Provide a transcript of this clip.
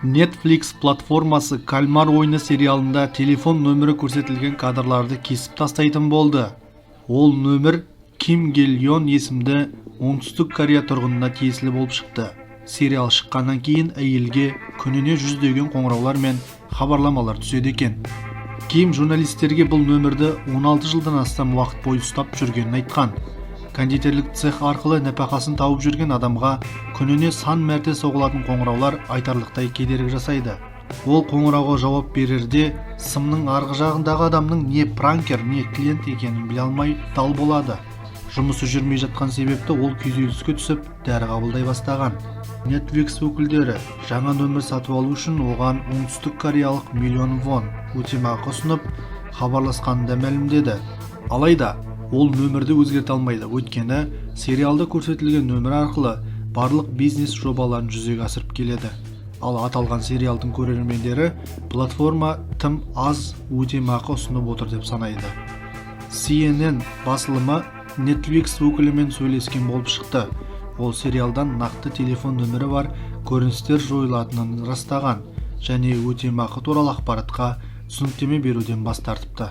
Netflix платформасы Кальмар ойыны сериалында телефон нөмірі көрсетілген кадрларды кесіп тастайтын болды. Ол нөмір Ким Гельон есімді оңтүстік Корея тұрғынына тиесілі болып шықты. Сериал шыққаннан кейін әйелге күніне жүздеген қоңыраулар мен хабарламалар түседі екен. Ким журналистерге бұл нөмірді 16 жылдан астам уақыт бойы ұстап жүргенін айтқан. Кондитерлік цех арқылы нәпақасын тауып жүрген адамға күніне сан мәрте соғылатын қоңыраулар айтарлықтай кедергі жасайды. Ол қоңырауға жауап берерде сымның арғы жағындағы адамның не пранкер, не клиент екенін біле алмай дал болады. Жұмысы жүрмей жатқан себепті ол күйзеліске түсіп, дәрі қабылдай бастаған. Netflix өкілдері жаңа нөмір сатып алу үшін оған оңтүстік кореялық миллион вон өтемақы ұсынып, хабарласқанын да мәлімдеді. Алайда ол нөмірді өзгерте алмайды, өйткені сериалда көрсетілген нөмір арқылы барлық бизнес жобаларын жүзеге асырып келеді. Ал аталған сериалдың көрермендері платформа тым аз өтемақы ұсынып отыр деп санайды. CNN басылымы Netflix өкілімен сөйлескен болып шықты. Ол сериалдан нақты телефон нөмірі бар көріністер жойылатынын растаған және өтемақы туралы ақпаратқа түсініктеме беруден бас тартыпты.